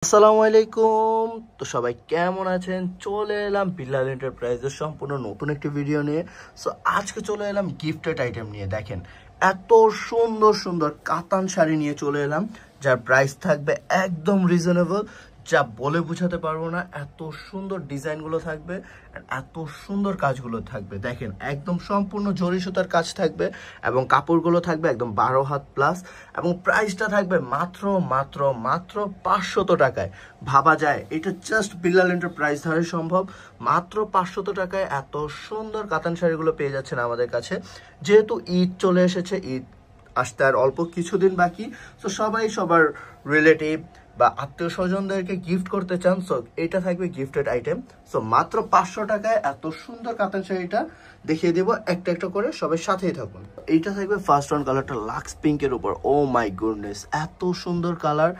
আসসালামু আলাইকুম। তো সবাই কেমন আছেন? চলে এলাম বিল্লাল এন্টারপ্রাইজের সম্পূর্ণ নতুন একটি ভিডিও নিয়ে। সো আজকে চলে এলাম গিফটেড আইটেম নিয়ে। দেখেন এত সুন্দর সুন্দর কাতান শাড়ি নিয়ে চলে এলাম, যার প্রাইস থাকবে একদম রিজনেবল, যা বলে বোঝাতে পারবো না। এত সুন্দর ডিজাইনগুলো থাকবে, এত সুন্দর কাজগুলো থাকবে। দেখেন একদম সম্পূর্ণ জরি সুতার কাজ থাকবে এবং কাপড়গুলো থাকবে একদম 12 হাত প্লাস, এবং প্রাইসটা থাকবে মাত্র মাত্র মাত্র 500 টাকায়। ভাবা যায় এটা জাস্ট বিল্লাল এন্টারপ্রাইজ ধারে সম্ভব। মাত্র 500 টাকায় এত সুন্দর কাতান শাড়িগুলো পেয়ে যাচ্ছেন আমাদের কাছে। যেহেতু ঈদ চলে এসেছে, ঈদ আসতে আর অল্প কিছুদিন বাকি, তো সবাই সবার রিলেটিভ বা আত্মীয় স্বজনদেরকে গিফট করতে চান, সো এটা থাকবে গিফটেড আইটেম। সো মাত্র 500 টাকায় এত সুন্দর কাতান শাড়িটা দেখিয়ে দেবো একটা একটা করে, সবাই সাথেই থাকুন। এইটা থাকবে ফার্স্ট ওয়ান কালারটা লাক্স পিঙ্কের উপর। ও মাই গুডনেস, এত সুন্দর কালার,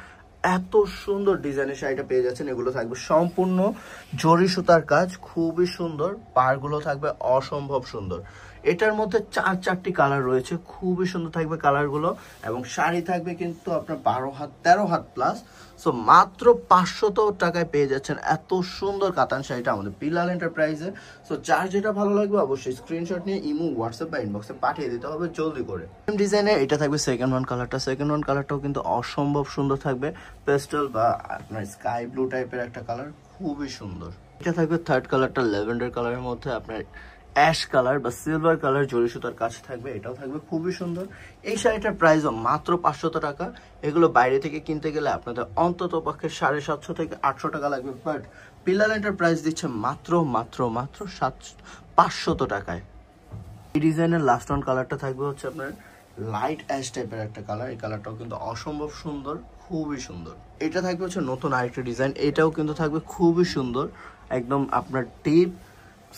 এত সুন্দর ডিজাইনের শাড়িটা পেয়ে যাচ্ছেন। এগুলো থাকবে সম্পূর্ণ জরি সুতার কাজ, খুবই সুন্দর। পাড়গুলো থাকবে অসম্ভব সুন্দর। এটার মধ্যে চারটি কালার রয়েছে, খুবই সুন্দর থাকবে কালারগুলো, এবং শাড়ি থাকবে কিন্তু আপনার 12 হাত 13 হাত প্লাস। সো মাত্র 500 টাকায় পেয়ে যাচ্ছেন এত সুন্দর কাতান শাড়িটা আমাদের বিল্লাল এন্টারপ্রাইজে। সো যার যেটা ভালো লাগবে অবশ্যই স্ক্রিনশট নিয়ে ইমো, হোয়াটসঅ্যাপ বা ইনবক্সে পাঠিয়ে দিতে হবে জলদি করে। ডিজাইনে এটা থাকবে সেকেন্ড ওয়ান কালারটা। সেকেন্ড ওয়ান কালারটাও কিন্তু অসম্ভব সুন্দর থাকবে, পেস্টেল বা আপনার স্কাই ব্লু টাইপের একটা কালার, খুবই সুন্দর। এটা থাকবে থার্ড কালারটা ল্যাভেন্ডার কালারের মধ্যে আপনার অ্যাশ কালার বা সিলভার কালার জরি সুতার কাজ থাকবে, এটাও থাকবে খুবই সুন্দর। এই শাড়িটার প্রাইসও মাত্র 500 টাকা। এগুলো বাইরে থেকে কিনতে গেলে আপনাদের অন্তত পক্ষে 750 থেকে 800 টাকা লাগবে, বাট বিল্লাল এন্টারপ্রাইজ দিচ্ছে মাত্র মাত্র মাত্র 500 টাকায়। এই ডিজাইনের লাস্ট ওয়ান কালারটা থাকবে হচ্ছে আপনার লাইট অ্যাশ টাইপের একটা কালার। এই কালারটাও কিন্তু অসম্ভব সুন্দর, খুবই সুন্দর। এটা থাকবে হচ্ছে নতুন আরেকটা ডিজাইন, এটাও কিন্তু থাকবে খুবই সুন্দর, একদম আপনার ডিপ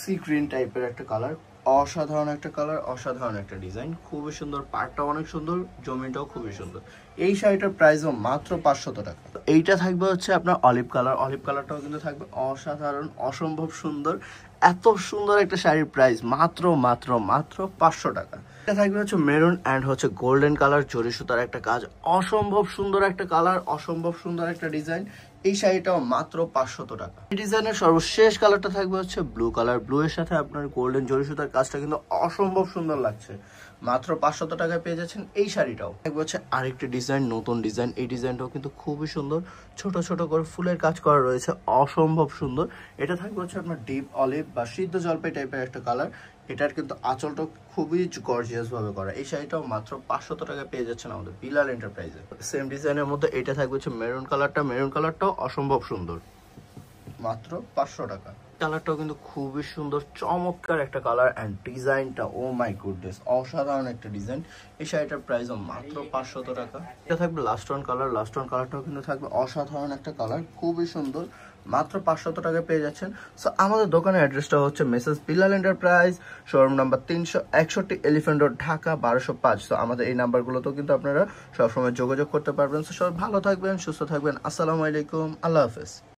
সি গ্রিন টাইপের একটা কালার। অসাধারণ একটা কালার, অসাধারণ একটা ডিজাইন, খুবই সুন্দর। পাড়টা অনেক সুন্দর, জমিটাও খুবই সুন্দর। এই শাড়িটার প্রাইসও মাত্র 500 টাকা। এইটা থাকবে হচ্ছে আপনার অলিভ কালার। অলিভ কালারটাও কিন্তু থাকবে অসাধারণ, অসম্ভব সুন্দর। এত সুন্দর একটা শাড়ির প্রাইস মাত্র মাত্র মাত্র 500 টাকা। এটা থাকবে হচ্ছে মেরুন অ্যান্ড হচ্ছে গোল্ডেন কালার জরি সুতার একটা কাজ, অসম্ভব সুন্দর একটা কালার, অসম্ভব সুন্দর একটা ডিজাইন। এই শাড়িটাও মাত্র 500 টাকা। এই ডিজাইনের সর্বশেষ কালারটা থাকবে হচ্ছে ব্লু কালার। ব্লু এর সাথে আপনার গোল্ডেন জরি সুতার কাজটা কিন্তু অসম্ভব সুন্দর লাগছে। মাত্র 500 টাকায় পেয়ে যাচ্ছেন এই শাড়িটাও। থাকবে হচ্ছে আরেকটি ডিজাইন, নতুন ডিজাইন। এই ডিজাইনটাও কিন্তু খুবই সুন্দর, ছোট ছোট করে ফুলের কাজ করা রয়েছে, অসম্ভব সুন্দর। এটা থাকবে হচ্ছে আপনার ডিপ অলিভ বা সিদ্ধ জলপাই টাইপের একটা কালার। এটার কিন্তু আঁচলটা খুবই গর্জিয়াস ভাবে করা। এই শাড়িটাও মাত্র 500 টাকায় পেয়ে যাচ্ছেন আমাদের বিল্লাল এন্টারপ্রাইজে। সেম ডিজাইনের মধ্যে এটা থাকবে হচ্ছে মেরুন কালারটা। মেরুন কালারটাও অসম্ভব সুন্দর, মাত্র 500 টাকা। কালারটাও কিন্তু খুবই সুন্দর, চমৎকার একটা কালার, অ্যান্ড ডিজাইনটা ও মাই গুডনেস, অসাধারণ একটা ডিজাইন। এই শাড়িটার প্রাইসও মাত্র 500 টাকা। এটা থাকবে last one colour. Last one কালারটাও কিন্তু থাকবে অসাধারণ একটা কালার, খুবই সুন্দর। মাত্র 500 টাকায় পেয়ে যাচ্ছেন। সো আমাদের দোকানের অ্যাড্রেসটা হচ্ছে message Billal enterprise, showroom number 361 elephant road, Dhaka 1205। So আমাদের এই নাম্বারগুলোতেও কিন্তু আপনারা সবসময় যোগাযোগ করতে পারবেন। সো সবাই ভালো থাকবেন, সুস্থ থাকবেন। আসসালামু আলাইকুম, আল্লাহ হাফেজ।